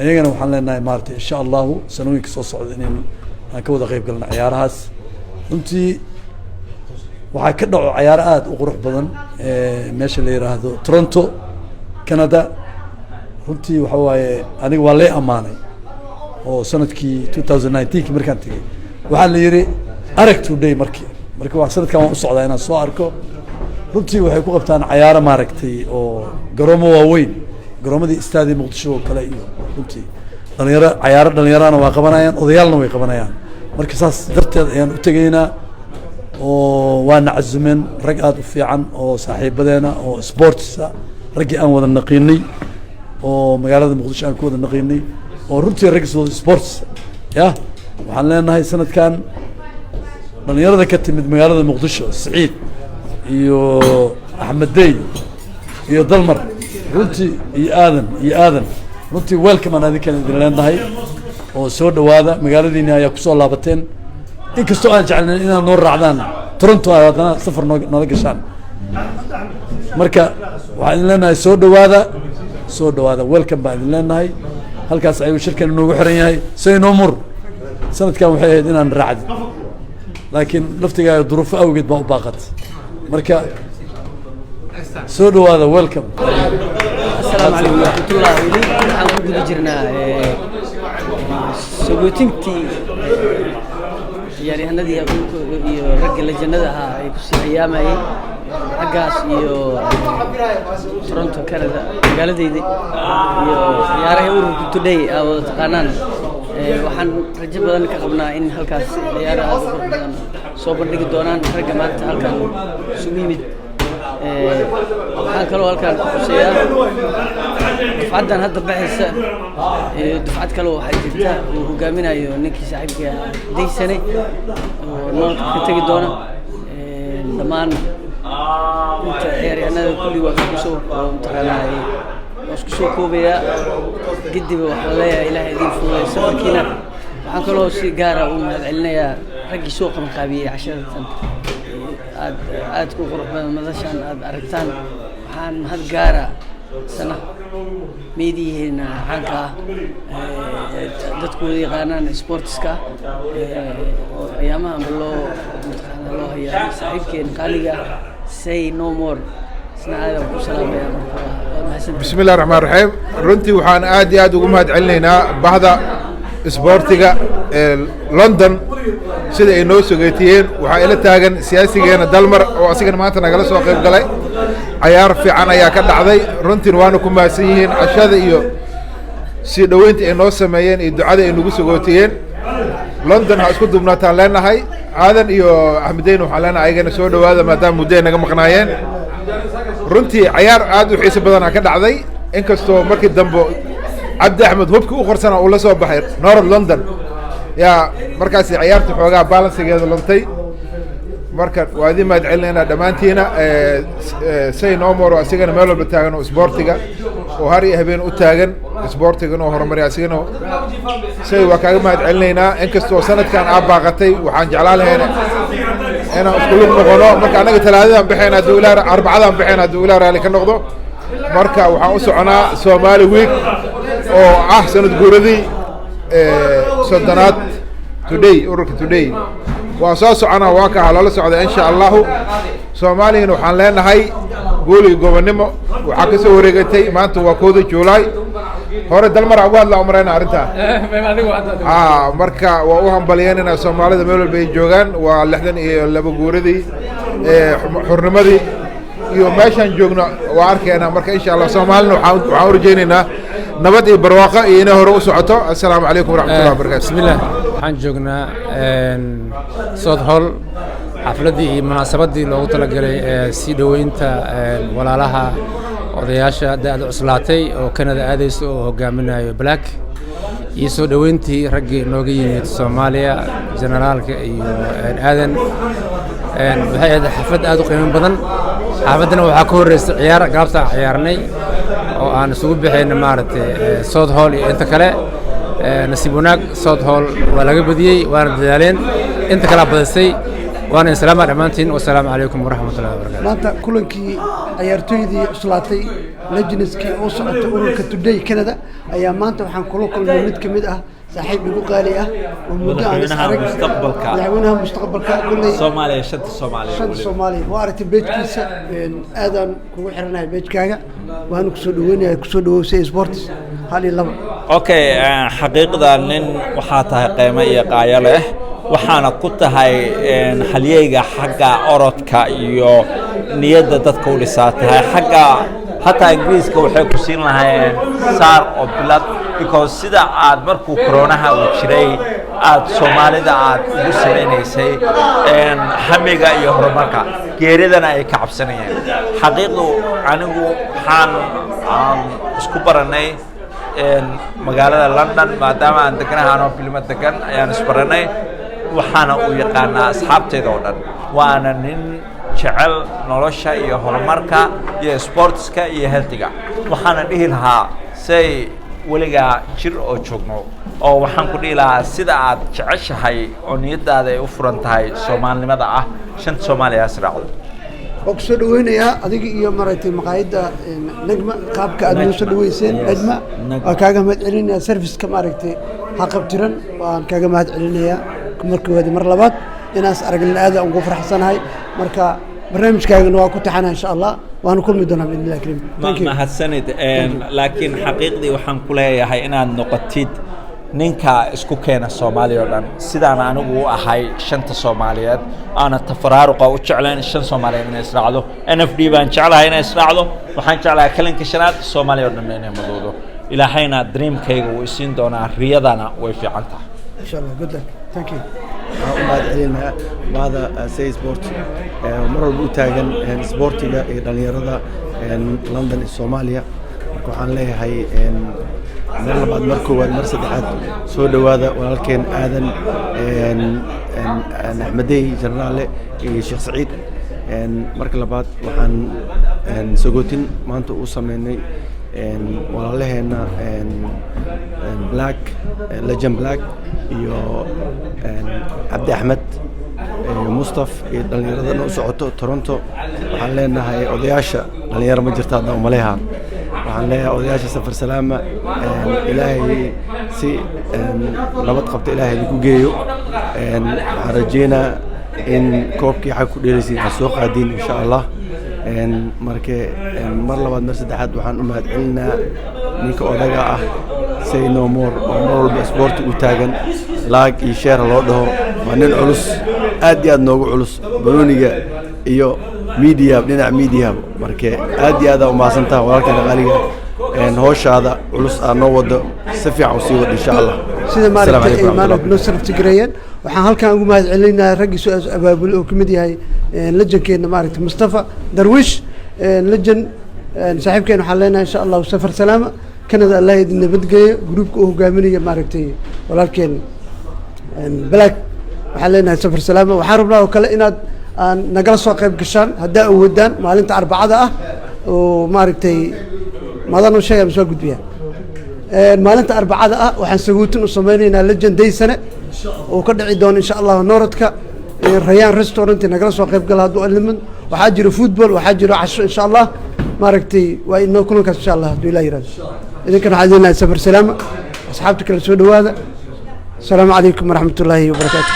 ayagana waxaan leenahay maartay insha allahu sanooyinka soo socda inaan ka wada qayb galno ciyaarahaas runtii waxaa ka dhaco ciyaaro aada u qurux badan meesha la yiraahdo Toronto Canada runtii waxa waaye aniga waa lay amaanay oo sanadkii 2019 markaan tagay waxaa la yiri arag today marka waa sanadkan waan u socdaa inaan soo arko runtii waxay ku qabtaan ciyaaro maaragtay oo garoomo waaweyn garoomadii istaadi Muqdisho kale iyo runtii dhalinyarana waa qabanayaan odayaalna way qabanayaan marka saas darteed ayaan u tagaynaa oo waa naczumen rag aad u fiican oo saaxiibadeena oo sportsa ragii aan wada naqiinay oo magaalada Muqdisho aan ku wada naqiinay oo runtii rag sports ya waxaan leenahay sanadkan dhalinyarada ka timid magaalada Muqdisho Saciid iyo Axmed Dey iyo Dalmar runtii iyo aadan runtii welcome aan adinkan idin leenahay oo soo dhawaada magaaladiina ayaa ku soo laabateen inkastoo aan jeclayn inaad noo raacdaan Toronto haddana safar nala gashaan marka waxaan idin leenahay soo dhawaada welcome baan idin leenahay halkaas ayuu shirkan inoogu xiran yahay say noo mur sanadkan waxay ahayd inaan raacdi laakiin laftigaaga duruufo awgeed baa u baaqatay marka soo dhawaada welcome. السلام عليكم ورحمة الله وبركاته. waxaan ku guda jirnaa sagootintii ciyaaryahanadii iyo ragga lejanada ahaa ay ku sii ciyaamayeen raggaas iyo Toronto Canada magaaladeedii iyo ciyaaraha ururka today aad wada taqaanaan waxaan rajo badan ka qabnaa in halkaas ciyaaraha badan soo bandhigi doonaan ragga maanta halkan isugu yimid waxaan kaloo halkaan ku xuseeyaa dufcaddan hadda baxaysa dufcad kaloo waxay jirta uu hogaaminayo ninkii saaxiibka Daysane oo noolka ka tegi doona dhammaan inta ciyaaryahanada kulli waa isku soo mutaqaanay isku soo koobaya kadib waxaan leeyahay ilaahay idin fududeeyo safarkiina waxaan kaloo si gaar ah u mahadcelinayaa raggii soo qabanqaabiyey casharatan aad ku qurux badan madashan aad aragtaan waxaan mahad gaara sana meediyihiina caanka dadkooda yaqaanaan sportska ayaamahan loo hayaa saaxiibkeen qaaliga say no more isna aad ku salaamaya bismillaahir rahmaanir rahiim runtii waxaan aad iyo aad ugu mahadcelinaynaa bahda isboortiga London sida ay noo sogeetiyeen waxa ila taagan siyaasigeena Dalmar oo asigana maanta nagala soo qayb galay ciyaar fiican ayaa ka dhacday runtii waana ku maasan yihiin cashada iyo si dhaweyntii ay noo sameeyeen iyo ducada ay nagu sogootiyeen London ha isku dubnaataan leenahay aadan iyo Axmedeyn waxaan leenahay ayagana soo dhawaada maadaama muddo naga maqnaayeen runtii ciyaar aad u xiiso badan ka dhacday inkastoo markii dambe Cabdi Axmed hubki u qorsana uu la soo baxay North London ya markaas ciyaarta xoogaa balancegeeda luntay marka waa idin mahadcelinaynaa dhammaantiina say no more asigana meel walba taagan oo isboortiga oo har iyo habeen u taagan isboortiga oo horumariya asigana say waa kaaga mahadcelinaynaa inkastoo sanadkan aad baaqatay waxaan jeclaan lahayn inaan isku lug noqono marka anaga talaadadan bixeen hadduu ilaa arbacadan bixeen hadduu ilaa raali ka noqdo marka waxaan u soconaa Somali Week oo ah sanad guuradii soddonaad today ururka today waa soo soconaa waa ka halala socda insha Allah Soomaaliyeena waxaan leenahay gooliga gobonimo waxa ka soo wareegatay maanta waa 1 July hore Dalmar ugu hadla umreena arinta marka waa u hambalyeynaa Soomaalida meel walba ay joogaan waa 62 guuradii xurnimadii iyo meeshan joogno waa arkeena marka insha Allah Soomaalina waxaan u rajaynaynaa nabad iyo barwaaqo iyo inay hore u socoto assalaamu calaykum waraxmatullahi wabarakaatuh bismillaah waxaan joognaa South Hall xafladii iyo munaasabadii loogu talagalay si dhaweynta walaalaha odayaasha da'da cuslaatay oo Canada aadayso oo hogaaminayo Black iyo soo dhaweyntii raggii nooga yimid Soomaaliya generaalka iyo aadan waxay ahayd xaflad aad u qiimo badan xafladana waxaa ka horreysay ciyaar galabta ciyaarnay oo aan isugu bixayna maaragtay South Hall iyo inta kale nasiib wanaag South Hall waa laga badiyey waana dadaaleen inta kala badisay waana salaam dhamaantiin wassalaamu calaykum waraxmatullaahi wabarakaatuh maanta kulankii ciyaartoydii cuslaatay lajniskii oo socotay ururka Today Canada ayaa maanta waxaan kula kulmay mid ka mid ah saaxiib igu qaali ah oo muddo aan isarag mustaqbalka kulay Soomaaliya waa aragtay beejkiisa aadan kugu xiranahay beejkaaga waan ku soo dhaweynayaa ku soo dhawoosay sports hal iyo laba okay xaqiiqda nin waxa tahay qiimo iyo qaaya leh waxaana ku tahay xaliyayga xagga orodka iyo niyadda dadka u dhisaatahay xagga hataa ingiriiska waxay ku siin lahaayeen saar oo bilad because sida aad markuu koronaha uu jiray aad Soomaalida aad ugu samaynaysay hamiga iyo horumarka geeridana ay ka cabsanayeen xaqiiqdu anigu waxaan isku baranay magaalada London maadaama aan deganahay oo filmo degan ayaan isbaranay waxaana uu yaqaanaa asxaabteeda oo dhan waana nin jecel nolosha iyo horumarka iyo sportska iyo healthiga waxaana dhihi lahaa say weliga jir oo joogno oo waxaan ku dhihi lahaa sida aad jeceshahay oo niyadaada ay u furan tahay Soomaalinimada ah shanta Soomaaliya israacdo oo ku soo dhaweynayaa adiga iyo maaragtay maqaayada Nagma qaabka aad noo soo dhaweyseen Nagma waa kaaga mahad celinayaa service-ka maaragtay haqabtiran waan kaaga mahad celinayaa markii mar labaad inaas aragna aad aan ugu faraxsanahay marka barnaamijkaagana waa ku taxanaa insha Allah waana kulmi doonaa biidhnillah kariim ma hadsanid laakiin xaqiiqdii waxaan ku leeyahay inaad noqotid ninka isku keena Soomaaliya oo dhan sidaan anigu u ahay shanta Soomaaliyeed ana tafaraaruqa u jeclaan shan Soomaaliyeed inay israacdo NFD baan jeclahay inay israacdo waxaan jeclahay kalinka shanaad Soomaaliya oo dhan inay madoodo ilaahayna dreamkayga uu siin doonaa riyadana way fiican tahay insha Allah good luck thank you وبعد علينا بعد سي سبورت مرة بوتاجن سبورتيجا دليردا لندن الصومالية وحن ليه هاي مرة بعد مركوب مرسد عاد سود هذا ولكن آذن أحمدي جنرال الشيخ سعيد مركل بعد وحن سجوتين ما أنتوا وصلنا والله هنا بلاك لجن بلاك iyo Abdi Ahmed Mustafa iyo dhalinyarada noo socoto Toronto waxaan leenahay odayaasha dhalinyaro ma jirta hadda umaleeyaha waxaan leeyahay odayaasha safar salaama ilaahay si nabad qabta ilaahay ku geeyo waxaan rajeynaa in koobkii xaq ku dheelaysiin soo qaadin insha Allah markee mar labaad mar saddexaad waxaan u mahad celinaa ninka odaga ah say no more oo mar walba sport u taagan laag iyo share loo dhaho waa nin culus aad iyo aad noogu culus baroniga iyo media dhinaca media markee aad iyo aad u maasantaa walaalka qaaliga hawshaada culus aan noo wado si fiican u sii wado insha Allah sida maaragtay iimaan noo sarftigrayeen waxaan halkan ugu mahad celinayaa ragii soo abaabul oo kamid yahay lajankeena maaragtay Mustafa Darwish lajan saaxiibkeena waxaan leenahay insha Allah safar salaama Canada Allah idin nabadgeeyo groupka uu hogaaminaya maaragtay walaalkeen Black waxaan leenahay safar salaama waxaan rabnaa oo kale inaad nagala soo qayb gashaan hadaa awoodaan maalinta Arbacada ah oo maaragtay madan oo sheegay soo gudbiya maalinta Arbacada ah waxaan saguutin u sameynaynaa lajan day sane oo ka dhici doona insha Allah Nooradka Rayaan restaurant nagala soo qayb gala haduu ilmin waxaa jira football waxaa jira casho insha Allah maaragtay waa inoo kulankaas insha Allah haduu ilaahay yiraahdo idinkana waxaan leenahay safar salaama asxaabta kala soo dhawaada السلام عليكم ورحمة الله وبركاته.